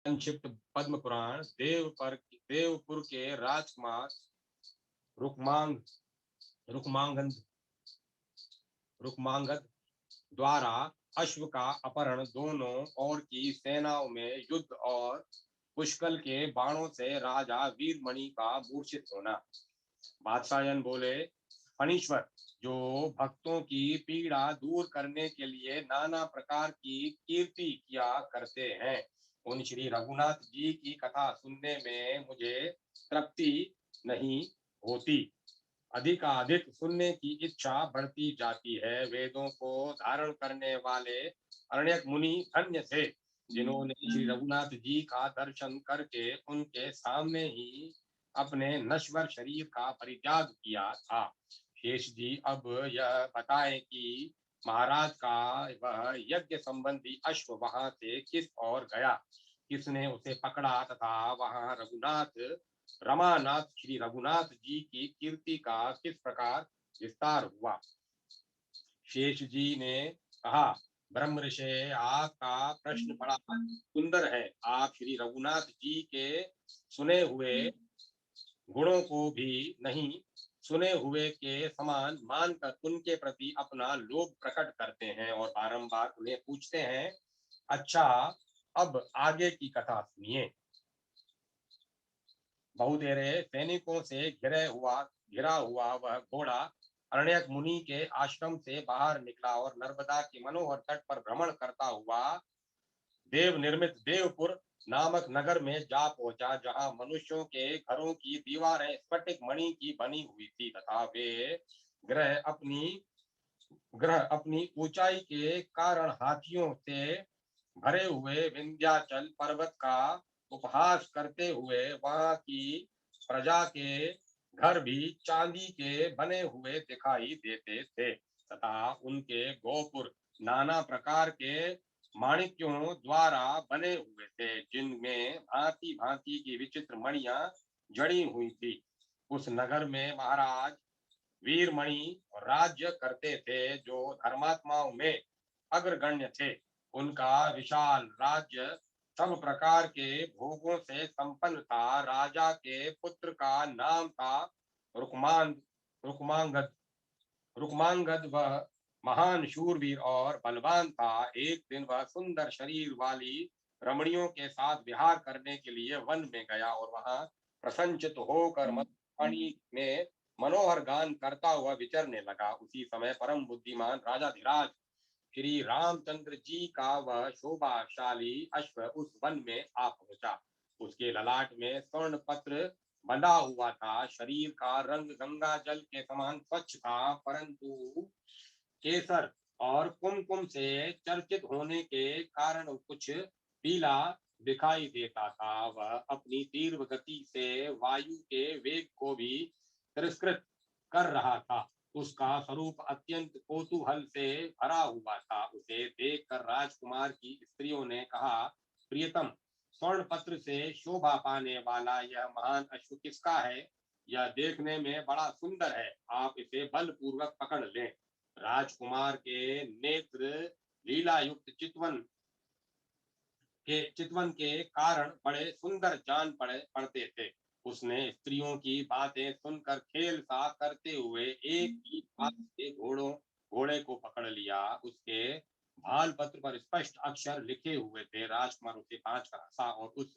संक्षिप्त पद्म पुराण देवपुर के राजकुमार रुक्मांग रुक्मांगद रुक्मांगद द्वारा अश्व का अपहरण, दोनों ओर की सेनाओं में युद्ध और पुष्कल के बाणों से राजा वीरमणि का मूर्छित होना। बादशाहन बोले, फणीश्वर, जो भक्तों की पीड़ा दूर करने के लिए नाना प्रकार की कीर्ति किया करते हैं, उन श्री रघुनाथ जी की कथा सुनने में मुझे तृप्ति नहीं होती। अधिकाधिक सुनने की इच्छा बढ़ती जाती है। वेदों को धारण करने वाले अरण्यक मुनि धन्य थे, जिन्होंने श्री रघुनाथ जी का दर्शन करके उनके सामने ही अपने नश्वर शरीर का परित्याग किया था। शेष जी अब यह बताएं कि महाराज का वह यज्ञ संबंधी अश्व वहां से किस ओर गया, किसने उसे पकड़ा तथा वहां रमानाथ श्री रघुनाथ जी की कीर्ति का किस प्रकार विस्तार हुआ। शेष जी ने कहा, ब्रह्म ऋषि, आपका प्रश्न बड़ा सुंदर है। आप श्री रघुनाथ जी के सुने हुए गुणों को भी नहीं सुने हुए के समान मानकर उनके प्रति अपना लोभ प्रकट करते हैं और बारंबार उन्हें पूछते हैं, अच्छा, अब आगे की कथा सुनिए। बहुतेरे सैनिकों से घिरा हुआ वह घोड़ा अरण्यक मुनि के आश्रम से बाहर निकला और नर्मदा की मनोहर तट पर भ्रमण करता हुआ देव निर्मित देवपुर नामक नगर में जा पहुंचा, जहां मनुष्यों के घरों की दीवारें स्फटिक मणि की बनी हुई थी तथा वे ग्रह अपनी ऊंचाई के कारण हाथियों से भरे हुए विंध्याचल पर्वत का उपहास करते हुए वहां की प्रजा के घर भी चांदी के बने हुए दिखाई देते थे तथा उनके गोपुर नाना प्रकार के माणिक्यों द्वारा बने हुए थे, जिनमें भांति भांति की विचित्र मणियां जड़ी हुई थी। उस नगर में महाराज वीरमणि राज्य करते थे, जो धर्मात्माओं में अग्रगण्य थे। उनका विशाल राज्य सब प्रकार के भोगों से संपन्न था। राजा के पुत्र का नाम था रुक्मान रुक्मांगद रुक्मांगद। वह महान शूरवीर और बलवान था। एक दिन वह सुंदर शरीर वाली रमणियों के साथ विहार करने के लिए वन में गया और वहां प्रसन्नचित होकर मधुपानी में मनोहर गान करता हुआ विचरने लगा। उसी समय परम बुद्धिमान राजाधिराज श्री रामचंद्र जी का वह शोभाशाली अश्व उस वन में आ पहुंचा। उसके ललाट में स्वर्ण पत्र बंधा हुआ था। शरीर का रंग गंगा जल के समान स्वच्छ था, परंतु केसर और कुमकुम से चर्चित होने के कारण कुछ पीला दिखाई देता था। वह अपनी तीव्र गति से वायु के वेग को भी तिरस्कृत कर रहा था। उसका स्वरूप अत्यंत कौतूहल से भरा हुआ था। उसे देखकर राजकुमार की स्त्रियों ने कहा, प्रियतम, स्वर्ण पत्र से शोभा पाने वाला यह महान अश्व किसका है? यह देखने में बड़ा सुंदर है, आप इसे बलपूर्वक पकड़ लें। राजकुमार के नेत्र लीला युक्त चितवन के कारण बड़े सुंदर जान पड़ते थे। उसने स्त्रियों की बातें सुनकर खेल सा करते हुए एक ही हाथ से घोड़े को पकड़ लिया। उसके भाल पत्र पर स्पष्ट अक्षर लिखे हुए थे। राजकुमार उसे पांच कर हंसा और उस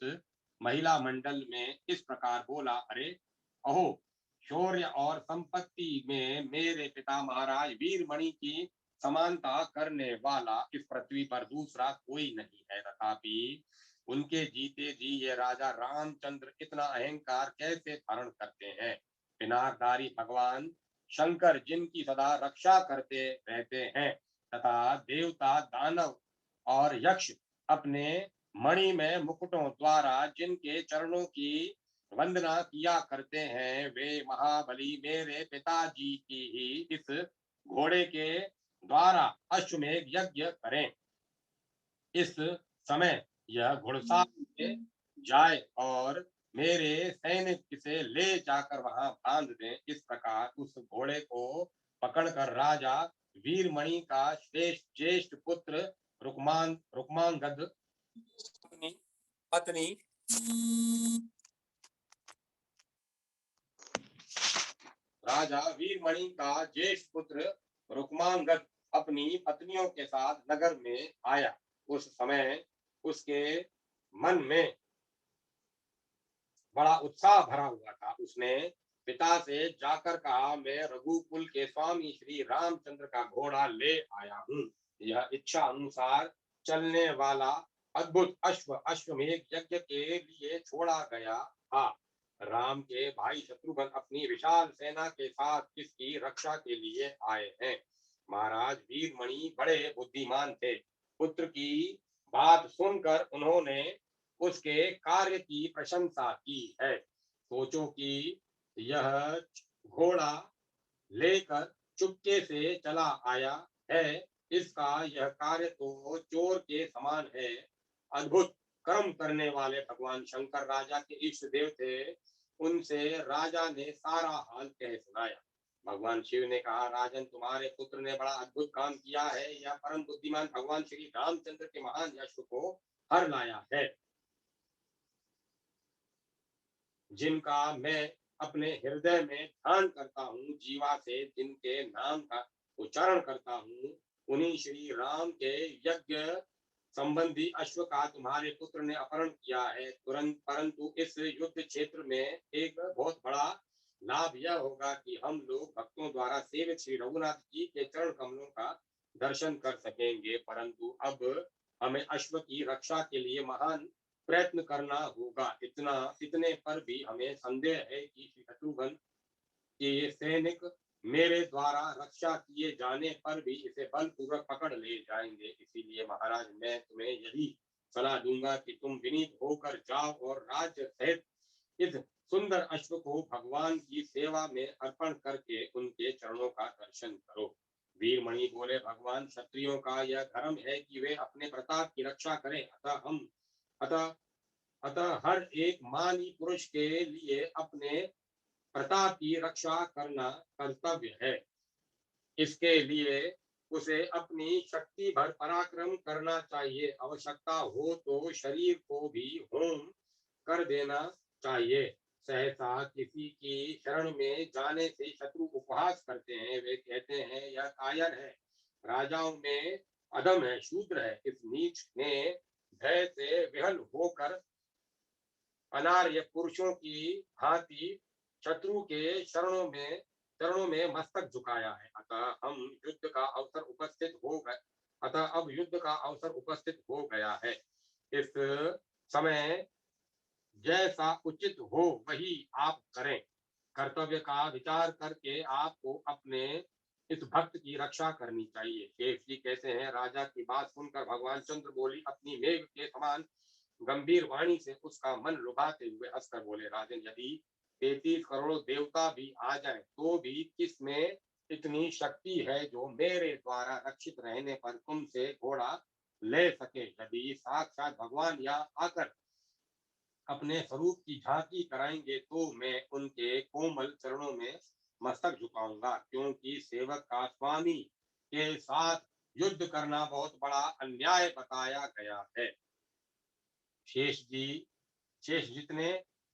महिला मंडल में इस प्रकार बोला, अरे अहो, शौर्य और संपत्ति में मेरे पिता महाराज वीरमणि की समानता करने वाला इस पृथ्वी पर दूसरा कोई नहीं है। तथापि उनके जीते जी ये राजा रामचंद्र इतना अहंकार कैसे धारण करते हैं? पिनाकधारी भगवान शंकर, जिनकी सदा रक्षा करते रहते हैं, तथा देवता, दानव और यक्ष अपने मणि में मुकुटों द्वारा जिनके चरणों की वंदना किया करते हैं, वे महाबली मेरे पिताजी की ही इस घोड़े के द्वारा अश्वमेध यज्ञ करें। इस समय यह घुड़साल जाए और मेरे सैनिक इसे ले जाकर वहां बांध दें। इस प्रकार उस घोड़े को पकड़कर राजा वीरमणि का श्रेष्ठ ज्येष्ठ पुत्र रुक्मांगद पत्नी राजा वीरमणि का ज्येष्ठ पुत्र रुक्मांगद अपनी पत्नियों के साथ नगर में आया। उस समय उसके मन में बड़ा उत्साह भरा हुआ था। उसने पिता से जाकर कहा, मैं रघुकुल के स्वामी श्री रामचंद्र का घोड़ा ले आया हूँ। यह इच्छा अनुसार चलने वाला अद्भुत अश्व अश्वमेध यज्ञ के लिए छोड़ा गया था। राम के भाई शत्रुघ्न अपनी विशाल सेना के साथ इसकी रक्षा के लिए आए हैं। महाराज वीरमणि बड़े बुद्धिमान थे। पुत्र की बात सुनकर उन्होंने उसके कार्य की प्रशंसा की है। सोचो कि यह घोड़ा लेकर चुपके से चला आया है। इसका यह कार्य तो चोर के समान है। अद्भुत कर्म करने वाले भगवान शंकर राजा के इष्ट देव थे। उनसे राजा ने सारा हाल कह सुनाया। भगवान शिव ने कहा, राजन, तुम्हारे पुत्र ने बड़ा अद्भुत काम किया है। यह परम बुद्धिमान भगवान श्री रामचंद्र के महान यश को हर लाया है, जिनका मैं अपने हृदय में ध्यान करता हूँ। जीवा से जिनके नाम का उच्चारण करता हूँ, उन्हीं श्री राम के यज्ञ संबंधी अश्व का तुम्हारे पुत्र ने अपहरण किया है। तुरंत परंतु इस युद्ध क्षेत्र में एक बहुत बड़ा लाभ यह होगा कि हम लोग भक्तों द्वारा सेवित श्री रघुनाथ जी के चरण कमलों का दर्शन कर सकेंगे। परंतु अब हमें अश्व की रक्षा के लिए महान प्रयत्न करना होगा। इतने पर भी हमें संदेह है कि श्री शत्रुघ्न के सैनिक मेरे द्वारा रक्षा किए जाने पर भी इसे बलपूर्वक पकड़ ले जाएंगे। इसीलिए महाराज, मैं तुम्हें यही सलाह दूंगा कि तुम विनीत होकर जाओ और राज्य सहित इस सुंदर अश्व को भगवान की सेवा में अर्पण करके उनके चरणों का दर्शन करो। वीरमणि बोले, भगवान, क्षत्रियों का यह धर्म है कि वे अपने प्रताप की रक्षा करें। अतः अतः हर एक मानी पुरुष के लिए अपने प्रताप की रक्षा करना कर्तव्य है। इसके लिए उसे अपनी शक्ति भर पराक्रम करना चाहिए। आवश्यकता हो तो शरीर को भी होम कर देना चाहिए। सहसा किसी की शरण में जाने से शत्रु उपहास करते हैं। वे कहते हैं, यह कायर है, राजाओं में अधम है, शूद्र है। इस नीच ने भय से विहल होकर अनार्य पुरुषों की भांति शत्रु के चरणों में मस्तक झुकाया है। अतः अब युद्ध का अवसर उपस्थित हो गया है। इस समय जैसा उचित हो वही आप करें। कर्तव्य का विचार करके आपको अपने इस भक्त की रक्षा करनी चाहिए। शेष जी कहते हैं, राजा की बात सुनकर भगवान चंद्र बोली अपनी मेघ के समान गंभीर वाणी से उसका मन लुभाते हुए हंसकर बोले, राजन, यदि 33 करोड़ देवता भी आ जाए तो भी किसमें इतनी शक्ति है जो मेरे द्वारा रक्षित रहने पर तुमसे घोड़ा ले सके। यदि साक्षात भगवान यहाँ आकर अपने स्वरूप की झांकी कराएंगे तो मैं उनके कोमल चरणों में मस्तक झुकाऊंगा, क्योंकि सेवक का स्वामी के साथ युद्ध करना बहुत बड़ा अन्याय बताया गया है। शेष जी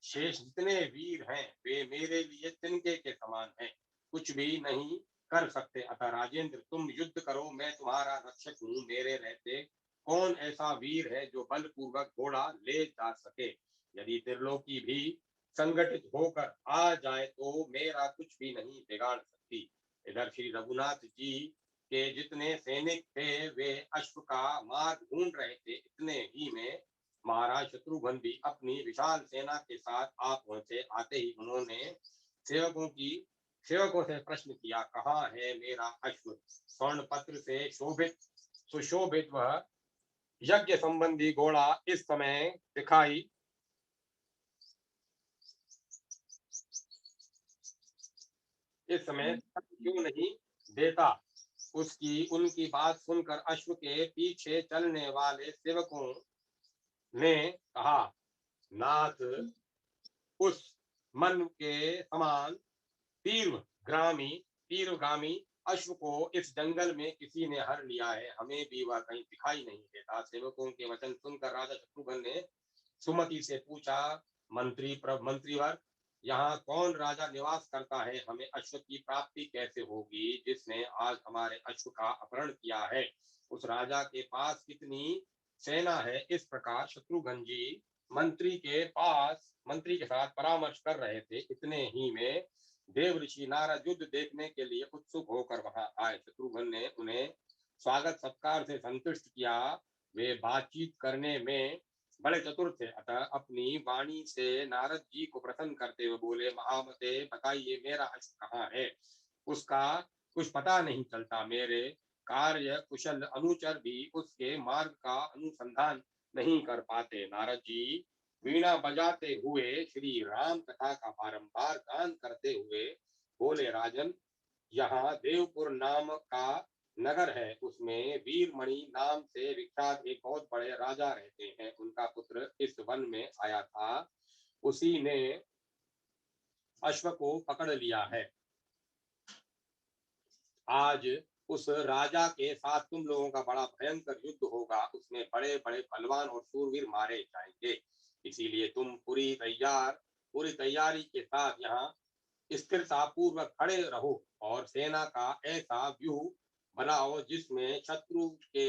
शेष जितने वीर हैं वे मेरे लिए तिनके के समान हैं, कुछ भी नहीं कर सकते। अतः राजेंद्र, तुम युद्ध करो, मैं तुम्हारा रक्षक हूँ। मेरे रहते कौन ऐसा वीर है जो बलपूर्वक घोड़ा ले जा सके। यदि त्रिलोकी भी संगठित होकर आ जाए तो मेरा कुछ भी नहीं बिगाड़ सकती। इधर श्री रघुनाथ जी के जितने सैनिक थे वे अश्व का मार्ग ढूंढ रहे थे। इतने ही में महाराज शत्रुघ्न भी अपनी विशाल सेना के साथ आ पहुंचे। आते ही उन्होंने सेवकों से प्रश्न किया, कहाँ है मेरा अश्व? स्वर्ण पत्र से सुशोभित वह यज्ञ संबंधी घोड़ा इस समय क्यों नहीं देता? उनकी बात सुनकर अश्व के पीछे चलने वाले सेवकों ने कहा, नाथ, उस मन के समान तीव्रगामी अश्व को इस जंगल में किसी ने हर लिया है। हमें भी वह कहीं दिखाई नहीं देता। सेवकों के वचन सुनकर राजा शत्रुघ्न ने सुमति से पूछा, मंत्रीवर, यहाँ कौन राजा निवास करता है? हमें अश्व की प्राप्ति कैसे होगी जिसने आज हमारे अश्व का अपहरण किया है? उस राजा के पास कितनी सेना है? इस प्रकार शत्रुघ्न जी मंत्री के साथ परामर्श कर रहे थे। इतने ही में देव ऋषि नारद युद्ध देखने के लिए उत्सुक होकर वहां आए। शत्रुघ्न ने उन्हें स्वागत सत्कार से संतुष्ट किया। वे बातचीत करने में बड़े चतुर थे, अतः अपनी वाणी से नारद जी को प्रसन्न करते हुए बोले, महामते बताइए मेरा अश्व कहाँ है? उसका कुछ पता नहीं चलता। मेरे कार्य कुशल अनुचर भी उसके मार्ग का अनुसंधान नहीं कर पाते। नारद जी वीणा बजाते हुए श्री राम कथा का बारंबार गान करते हुए बोले, राजन, यहाँ देवपुर नाम का नगर है। उसमें वीरमणि नाम से विख्यात एक बहुत बड़े राजा रहते हैं। उनका पुत्र इस वन में आया था, उसी ने अश्व को पकड़ लिया है। आज उस राजा के साथ तुम लोगों का बड़ा भयंकर युद्ध होगा। उसमें बड़े बड़े बलवान और सूरवीर मारे जाएंगे। इसीलिए तुम पूरी तैयारी के साथ यहाँ स्थिरता पूर्वक खड़े रहो और सेना का ऐसा व्यूह बनाओ जिसमें शत्रु के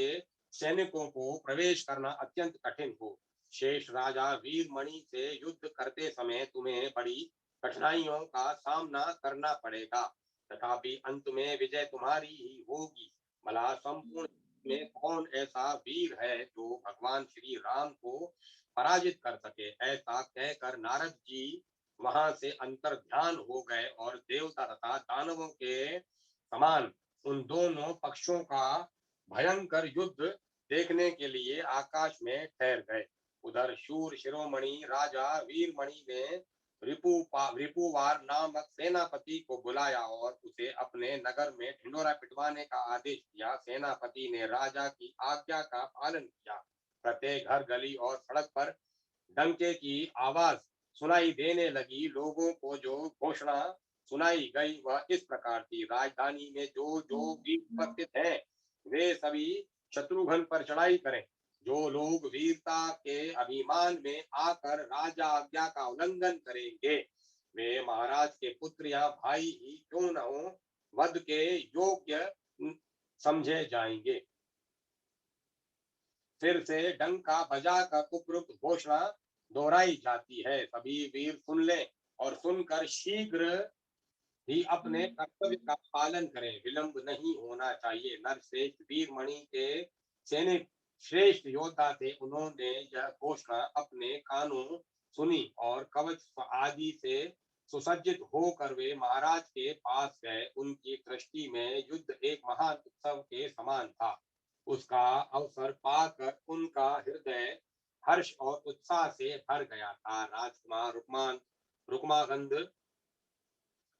सैनिकों को प्रवेश करना अत्यंत कठिन हो। शेष राजा वीरमणि से युद्ध करते समय तुम्हें बड़ी कठिनाइयों का सामना करना पड़ेगा, तथापि अंत में विजय तुम्हारी ही होगी। भला संपूर्ण में कौन ऐसा वीर है जो भगवान श्री राम को पराजित कर सके? ऐसा कहकर नारद जी वहां से अंतर ध्यान हो गए और देवता तथा दानवों के समान उन दोनों पक्षों का भयंकर युद्ध देखने के लिए आकाश में ठहर गए। उधर शूर शिरोमणि राजा वीरमणि ने रिपुवार नामक सेनापति को बुलाया और उसे अपने नगर में ढिंडोरा पिटवाने का आदेश दिया। सेनापति ने राजा की आज्ञा का पालन किया। प्रत्येक घर, गली और सड़क पर डंके की आवाज सुनाई देने लगी। लोगों को जो घोषणा सुनाई गई वह इस प्रकार थी, राजधानी में जो जो वीर उपस्थित हैं वे सभी शत्रुघ्न पर चढ़ाई करें। जो लोग वीरता के अभिमान में आकर राजा आज्ञा का उल्लंघन करेंगे वे महाराज के पुत्र या भाई ही क्यों न हो, वध के योग्य समझे जाएंगे। फिर से डंका बजाकर उपयुक्त घोषणा दोहराई जाती है। सभी वीर सुन लें और सुनकर शीघ्र ही अपने कर्तव्य का पालन करें, विलंब नहीं होना चाहिए। नरश्रेष्ठ वीरमणि के सैनिक श्रेष्ठ योद्धा थे। उन्होंने यह घोषणा अपने कानों सुनी और कवच आदि से सुसज्जित होकर वे महाराज के पास गए। उनकी दृष्टि में युद्ध एक महान उत्सव के समान था। उसका अवसर पाकर उनका हृदय हर्ष और उत्साह से भर गया था। राजकुमार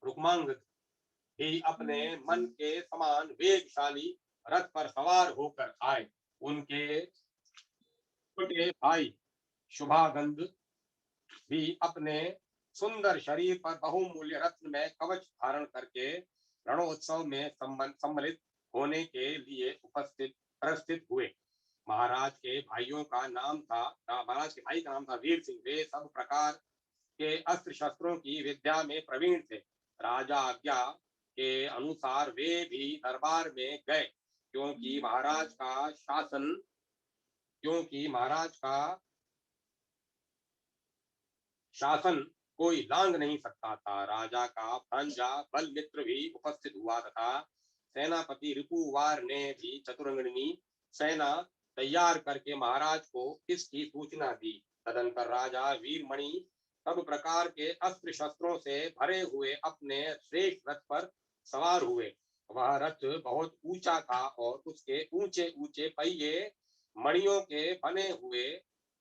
रुक्मांगद भी अपने मन के समान वेगशाली रथ पर सवार होकर आए। उनके छोटे भाई शुभागंध भी अपने सुंदर शरीर पर बहुमूल्य रत्न में कवच धारण करके रणोत्सव में सम्मिलित होने के लिए उपस्थित हुए। महाराज के भाई का नाम था वीर सिंह। वे सब प्रकार के अस्त्र शस्त्रों की विद्या में प्रवीण थे। राजा आज्ञा के अनुसार वे भी दरबार में गए, क्योंकि महाराज का शासन कोई लांग नहीं सकता था। राजा का भांजा बल मित्र भी उपस्थित हुआ तथा सेनापति रिपुवार ने भी चतुरंगिणी सेना तैयार करके महाराज को इसकी सूचना दी। तदंतर राजा वीरमणि सब प्रकार के अस्त्र शस्त्रों से भरे हुए अपने श्रेष्ठ रथ पर सवार हुए। वह रथ बहुत ऊंचा था और उसके ऊंचे ऊंचे पहिए मणियों के बने हुए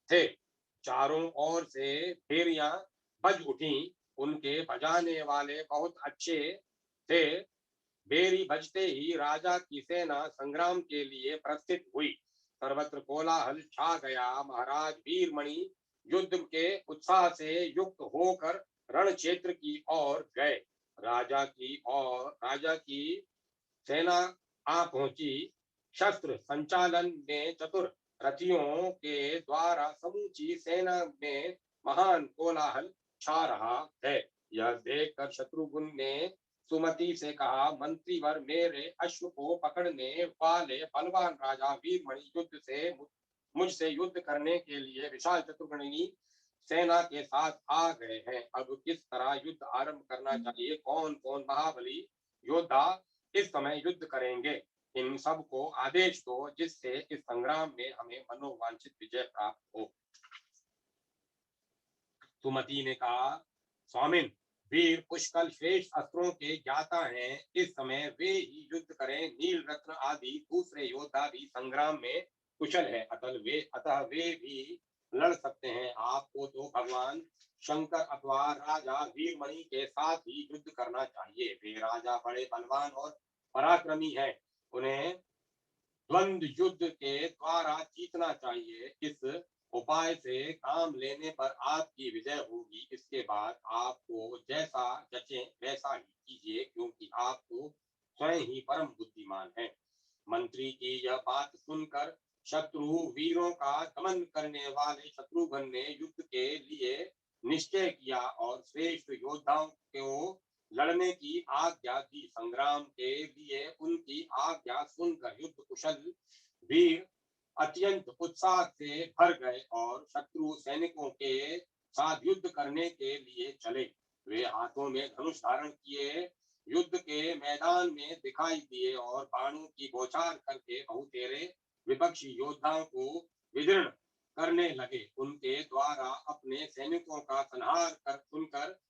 थे। चारों ओर से फेरियां बज उठी। उनके बजाने वाले बहुत अच्छे थे। बेरी बजते ही राजा की सेना संग्राम के लिए प्रस्थित हुई। सर्वत्र कोलाहल छा गया। महाराज वीरमणि युद्ध के उत्साह से युक्त होकर रण क्षेत्र की ओर गए। राजा की सेना आ पहुंची। शस्त्र संचालन में चतुर रथियों के द्वारा समूची सेना में महान कोलाहल छा रहा है। यह देखकर शत्रुघ्न ने सुमति से कहा, मंत्रीवर, मेरे अश्व को पकड़ने वाले बलवान राजा वीरमणि युद्ध से मुझसे युद्ध करने के लिए विशाल चतुर्गणी सेना के साथ आ गए हैं। अब किस तरह युद्ध आरंभ करना चाहिए, कौन कौन महाबली योद्धा इस समय युद्ध करेंगे, इन सब को आदेश दो, जिससे इस संग्राम में हमें मनोवांछित विजय प्राप्त हो। सुमति ने कहा, स्वामिन, वीर पुष्कल श्रेष्ठ अस्त्रों के ज्ञाता हैं, इस समय वे ही युद्ध करें। नील रत्न आदि दूसरे योद्धा भी संग्राम में कुशल है, अतः वे भी लड़ सकते हैं। आपको तो भगवान शंकर अथवा राजा वीरमणि के साथ ही युद्ध करना चाहिए। वे राजा बड़े बलवान और पराक्रमी हैं, उन्हें द्वंद्व युद्ध के द्वारा जीतना चाहिए। इस उपाय से काम लेने पर आपकी विजय होगी। इसके बाद आपको जैसा जचे वैसा ही कीजिए, क्योंकि आप तो स्वयं ही परम बुद्धिमान हैं। मंत्री की यह बात सुनकर शत्रु वीरों का दमन करने वाले शत्रुघ्न ने युद्ध के लिए निश्चय किया और श्रेष्ठ योद्धाओं को लड़ने की आज्ञा दी। संग्राम के लिए उनकी आज्ञा सुनकर युद्ध कुशल वीर अत्यंत उत्साह से भर गए और शत्रु सैनिकों के साथ युद्ध करने के लिए चले। वे हाथों में धनुष धारण किए युद्ध के मैदान में दिखाई दिए और बाणों की बौछार करके बहुतेरे विपक्षी योद्धाओं को विदीर्ण करने लगे। उनके द्वारा अपने सैनिकों का संहार कर सुनकर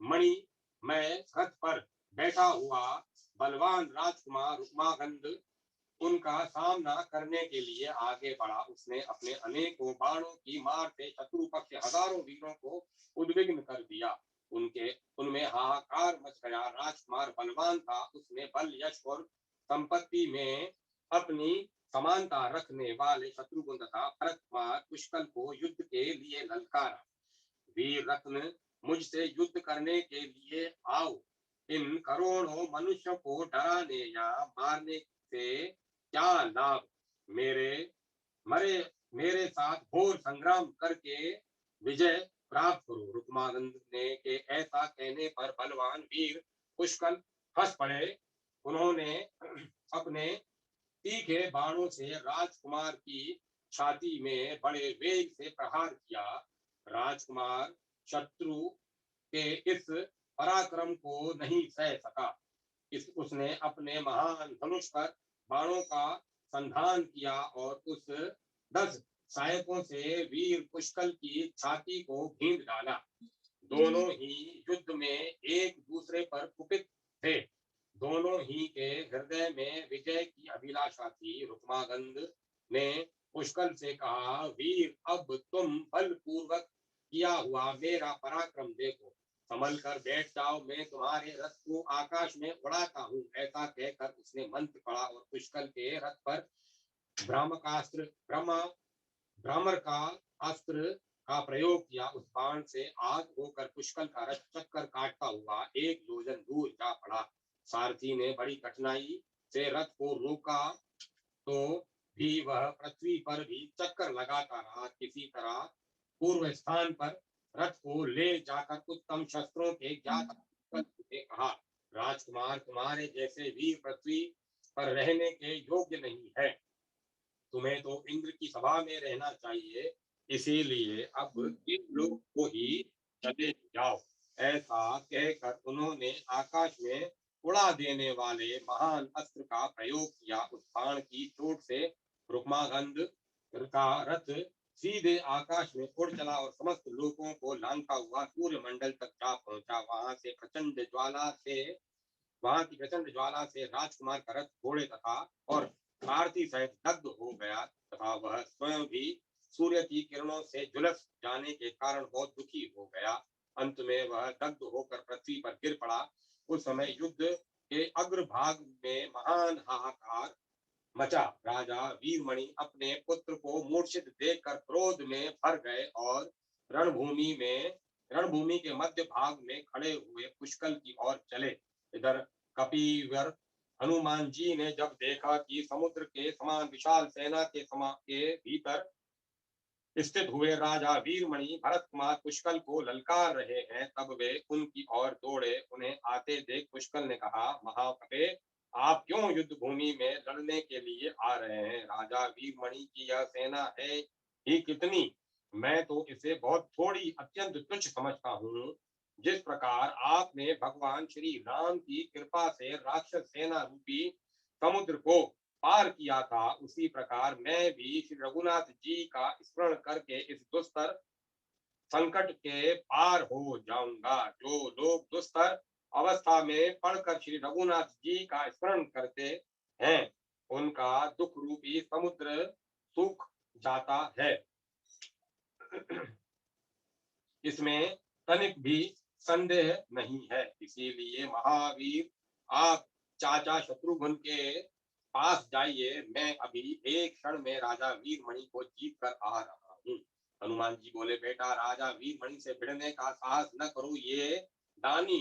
मणि में रथ पर बैठा हुआ बलवान राजकुमार रुक्मागंध उनका सामना करने के लिए आगे बढ़ा। उसने अपने अनेकों बाणों की मार से शत्रु पक्ष हजारों वीरों को उद्विग्न कर दिया। उनमें हाहाकार मच गया। राजकुमार बलवान था, उसने बल, यश और संपत्ति में अपनी समानता रखने वाले शत्रुघ्न तथा भरत कुमार पुष्कल को युद्ध के लिए ललकारा। वीर रत्न, मुझसे युद्ध करने के लिए आओ। इन करोड़ों मनुष्यों को डराने या मारने से क्या लाभ। मेरे साथ घोर संग्राम करके विजय प्राप्त करो। रुक्मानंद ने के ऐसा कहने पर बलवान वीर पुष्कल हंस पड़े। उन्होंने अपने तीखे बाणों से राजकुमार की छाती में बड़े वेग से प्रहार किया। राजकुमार शत्रु के इस पराक्रम को नहीं सह सका। उसने अपने महान धनुष पर बाणों का संधान किया और उस 10 सहायकों से वीर पुष्कल की छाती को भींग डाला। दोनों ही युद्ध में एक दूसरे पर कुपित थे। दोनों ही के हृदय में विजय की अभिलाषा थी। रुक्मागंध ने पुष्कल से कहा, वीर, अब तुम बलपूर्वक किया हुआ मेरा पराक्रम देखो। संभल कर बैठ जाओ, मैं तुम्हारे रथ को आकाश में उड़ाता हूँ। ऐसा कहकर उसने मंत्र पढ़ा और पुष्कल के रथ पर भ्रामर का अस्त्र का प्रयोग किया। उस बाण से आग होकर पुष्कल का रथ चक्कर काटता हुआ एक योजन दूर जा पड़ा। सारथी ने बड़ी कठिनाई से रथ को रोका तो भी वह पृथ्वी पर भी चक्कर लगाता रहा। किसी तरह पूर्व स्थान पर रथ को ले जाकर उत्तम शस्त्रों के ज्ञात ने कहा, राजकुमार, तुम्हारे जैसे वीर पृथ्वी पर रहने के योग्य नहीं है। तुम्हें तो इंद्र की सभा में रहना चाहिए। इसीलिए अब इन लोग को ही चले जाओ। ऐसा कहकर उन्होंने आकाश में उड़ा देने वाले महान अस्त्र का प्रयोग किया। उस बाण की चोट से रुक्मागंध का रथ सीधे आकाश में उड़ चला और समस्त लोगों को लांघता हुआ सूर्य मंडल तक जा पहुंचा। वहां की प्रचंड ज्वाला से राजकुमार का रथ घोड़े तथा और सारथी सहित दग्ध हो गया तथा वह स्वयं भी सूर्य की किरणों से झुलस जाने के कारण बहुत दुखी हो गया। अंत में वह दग्ध होकर पृथ्वी पर गिर पड़ा। उस समय युद्ध के अग्रभाग में महान हाहाकार मचा। राजा वीरमणि अपने पुत्र को मूर्छित देखकर क्रोध में भर गए और रणभूमि के मध्य भाग में खड़े हुए पुष्कल की ओर चले। इधर कपिवर हनुमान जी ने जब देखा कि समुद्र के समान विशाल सेना के भीतर स्थित हुए राजा वीरमणि भरत कुमार पुष्कल को ललकार रहे हैं, तब वे उनकी ओर दौड़े। उन्हें आते देख पुष्कल ने कहा, महाकपे, आप क्यों युद्ध भूमि में लड़ने के लिए आ रहे हैं? राजा वीरमणि की यह सेना है ही कितनी, मैं तो इसे बहुत थोड़ी, अत्यंत तुच्छ समझता हूँ। जिस प्रकार आपने भगवान श्री राम की कृपा से राक्षस सेना रूपी समुद्र को पार किया था, उसी प्रकार मैं भी श्री रघुनाथ जी का स्मरण करके इस दुस्तर संकट के पार हो जाऊंगा। जो लोग दुस्तर अवस्था में पड़कर श्री रघुनाथ जी का स्मरण करते हैं, उनका दुख रूपी समुद्र सूख जाता है। इसमें तनिक भी संदेह नहीं है। इसीलिए महावीर, आप चाचा शत्रुघ्न के पास जाइए, मैं अभी एक क्षण में राजा वीरमणि को जीत कर आ रहा हूँ। हनुमान जी बोले, बेटा, राजा वीरमणि से भिड़ने का साहस न करो। ये दानी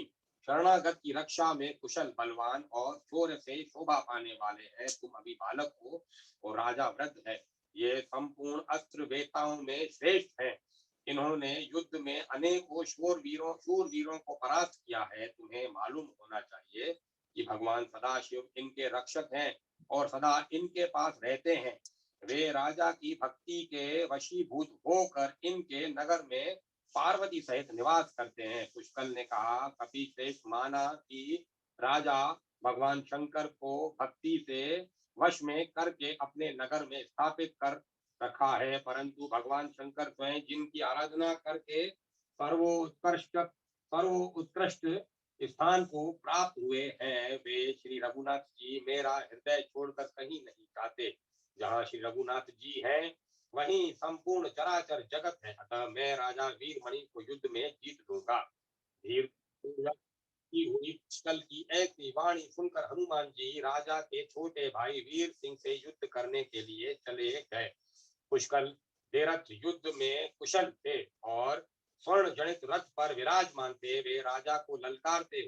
शरणागत की रक्षा में कुशल, बलवान और शौर्य से शोभा पाने वाले हैं। तुम अभी बालक हो और राजा वृद्ध है। ये संपूर्ण अस्त्र वेताओं में श्रेष्ठ है। इन्होंने युद्ध में अनेकों शूरवीरों को परास्त किया है। तुम्हें मालूम होना चाहिए कि भगवान सदाशिव इनके रक्षक हैं और सदा इनके पास रहते हैं। वे राजा की भक्ति के वशीभूत होकर इनके नगर में पार्वती सहित निवास करते हैं। पुष्कल ने कहा, कपिश्रेष्ठ, माना कि राजा भगवान शंकर को भक्ति से वश में करके अपने नगर में स्थापित कर रखा है, परंतु भगवान शंकर स्वयं जिनकी आराधना करके सर्वोत्कृष्ट स्थान को प्राप्त हुए हैं, वे श्री रघुनाथ जी मेरा हृदय छोड़कर कहीं नहीं जाते। जहाँ श्री रघुनाथ जी हैं, वहीं संपूर्ण चराचर जगत है। अतः मैं राजा वीरमणि को युद्ध में जीत लूंगा। धीर की हुई पुष्कल की ऐसी वाणी सुनकर हनुमान जी राजा के छोटे भाई वीर सिंह से युद्ध करने के लिए चले गए। पुष्कल देरथ युद्ध में कुशल थे और स्वर्ण जनित रथ पर विराजमान थे। वे राजा को ललकारते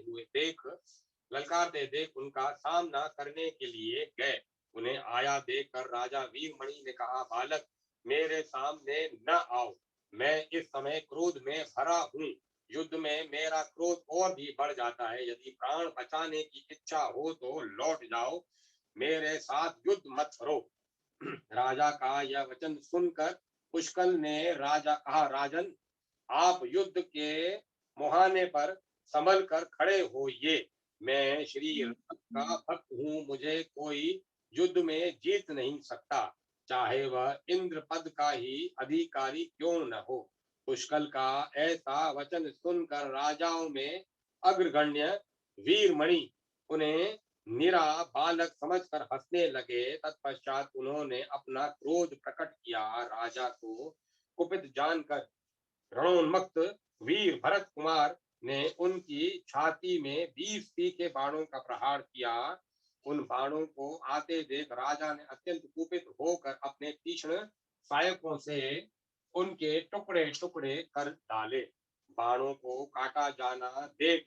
देख उनका सामना करने के लिए गए। उन्हें आया देखकर राजा वीरमणि ने कहा, बालक, मेरे सामने न आओ। मैं इस समय क्रोध में भरा हूँ। युद्ध में मेरा क्रोध और भी बढ़ जाता है। यदि प्राण बचाने की इच्छा हो तो लौट जाओ, मेरे साथ युद्ध मत करो। राजा का यह वचन सुनकर पुष्कल ने राजा कहा, राजन, आप युद्ध के मुहाने पर संभल कर खड़े होइए। मैं श्री राम का भक्त हूँ, मुझे कोई युद्ध में जीत नहीं सकता, चाहे वह इंद्र पद का ही अधिकारी क्यों न हो। पुष्कल का ऐसा वचन सुनकर राजाओं में अग्रगण्य वीरमणि उन्हें निरा बालक समझकर हंसने लगे। तत्पश्चात उन्होंने अपना क्रोध प्रकट किया। राजा को कुपित जानकर रणोन्मत्त वीर भरत कुमार ने उनकी छाती में 20 तीखे बाणों का प्रहार किया। उन बाणों को आते देख राजा ने अत्यंत कुपित होकर अपने तीक्ष्ण सहायकों से उनके टुकड़े टुकड़े कर डाले। बाणों को काटा जाना देख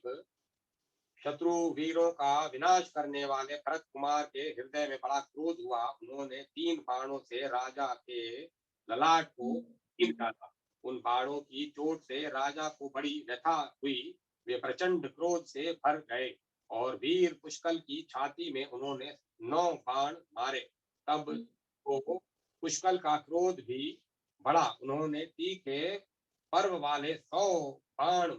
शत्रु वीरों का विनाश करने वाले भरत कुमार के हृदय में बड़ा क्रोध हुआ। उन्होंने 3 बाणों से राजा के ललाट को चीर डाला। उन बाणों की चोट से राजा को बड़ी व्यथा हुई। वे प्रचंड क्रोध से भर गए और वीर पुष्कल की छाती में उन्होंने 9 बाण मारे। तब तो पुष्कल का क्रोध भी बढ़ा। उन्होंने तीखे पर्व वाले 100 बाण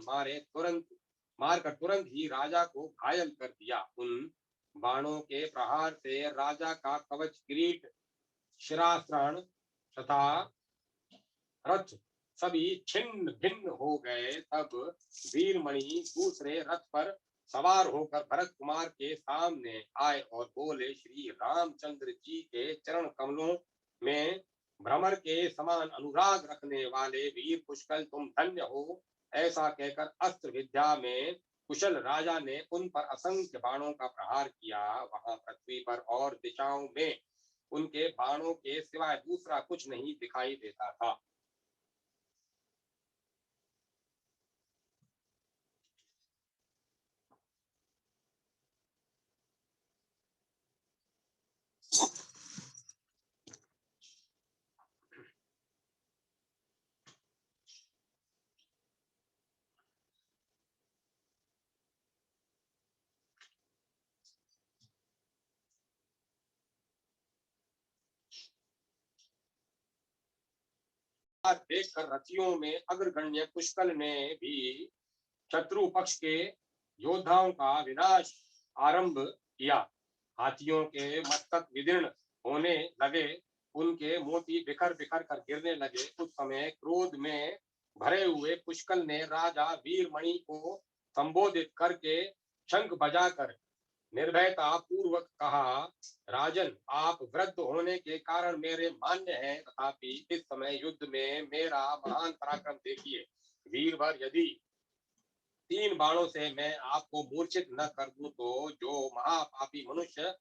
मारकर तुरंत ही राजा को घायल कर दिया। उन बाणों के प्रहार से राजा का कवच, किरीट, शिरास्त्राण तथा रथ सभी छिन्न भिन्न हो गए। तब वीरमणि दूसरे रथ पर सवार होकर भरत कुमार के सामने आए और बोले, श्री रामचंद्र जी के चरण कमलों में भ्रमर के समान अनुराग रखने वाले वीर पुष्कल, तुम धन्य हो। ऐसा कहकर अस्त्र विद्या में कुशल राजा ने उन पर असंख्य बाणों का प्रहार किया। वहां पृथ्वी पर और दिशाओं में उनके बाणों के सिवाय दूसरा कुछ नहीं दिखाई देता था। देखकर रथियों में अग्रगण्य पुष्कल ने भी शत्रु पक्ष के योद्धाओं का विनाश आरंभ किया। हाथियों के मस्तक विदीर्ण होने लगे, उनके मोती बिखर बिखर कर गिरने लगे। उस समय क्रोध में भरे हुए पुष्कल ने राजा वीरमणि को संबोधित करके शंख बजाकर निर्भयता पूर्वक कहा, राजन, आप वृद्ध होने के कारण मेरे मान्य हैं, तथापि इस समय युद्ध में मेरा महान पराक्रम देखिए। वीरवर, यदि 3 बाणों से मैं आपको मूर्छित न कर दूं तो जो महापापी मनुष्य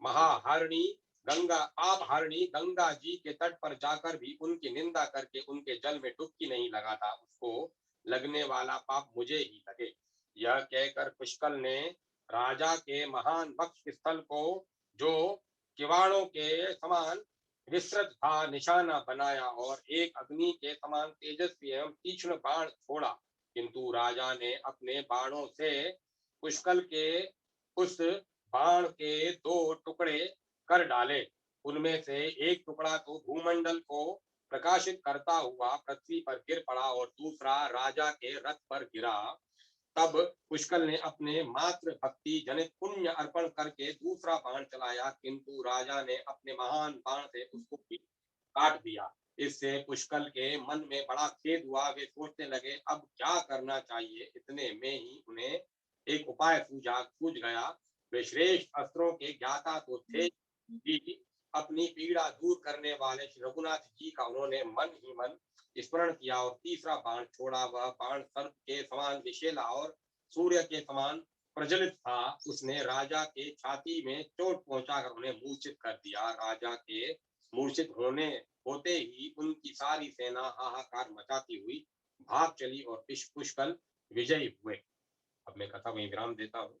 महाहारिणी गंगा जी के तट पर जाकर भी उनकी निंदा करके उनके जल में डुबकी नहीं लगाता, उसको लगने वाला पाप मुझे ही लगे। यह कहकर पुष्कल ने राजा के महान वक्ष स्थल को, जो किवाड़ों के समान विस्तृत था, निशाना बनाया और एक अग्नि के समान तेजस्वी एवं तीक्ष्ण बाण छोड़ा। किंतु राजा ने अपने बाणों से पुष्कल के उस बाण के 2 टुकड़े कर डाले। उनमें से एक टुकड़ा तो भूमंडल को प्रकाशित करता हुआ पृथ्वी पर गिर पड़ा और दूसरा राजा के रथ पर गिरा। तब पुष्कल ने अपने मात्र भक्ति जनित पुण्य अर्पण करके दूसरा बाण चलाया, किंतु राजा ने अपने महान बाण से उसको भी काट दिया। इससे पुष्कल के मन में बड़ा खेद हुआ। वे सोचने लगे, अब क्या करना चाहिए। इतने में ही उन्हें एक उपाय सूझ गया। वे श्रेष्ठ अस्त्रों के ज्ञाता तो थे ही, अपनी पीड़ा दूर करने वाले श्री रघुनाथ जी का उन्होंने मन ही मन स्मरण किया और तीसरा बाण छोड़ा। वह बाण सर्प के समान विषैला और सूर्य के समान प्रज्वलित था। उसने राजा के छाती में चोट पहुंचाकर उन्हें मूर्छित कर दिया। राजा के मूर्छित होते ही उनकी सारी सेना हाहाकार मचाती हुई भाग चली और पुष्कल विजयी हुए। अब मैं कथा वहीं विराम देता हूँ।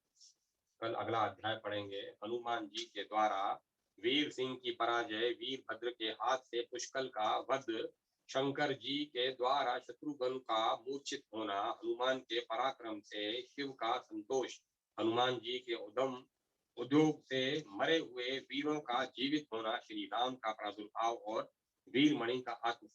कल अगला अध्याय पढ़ेंगे। हनुमान जी के द्वारा वीर सिंह की पराजय, वीरभद्र के हाथ से पुष्कल का वध, शंकर जी के द्वारा शत्रुघ्न का मूर्छित होना, हनुमान के पराक्रम से शिव का संतोष, हनुमान जी के उद्योग से मरे हुए वीरों का जीवित होना, श्री राम का प्रादुर्भाव और वीरमणि का आत्मसमर्पण।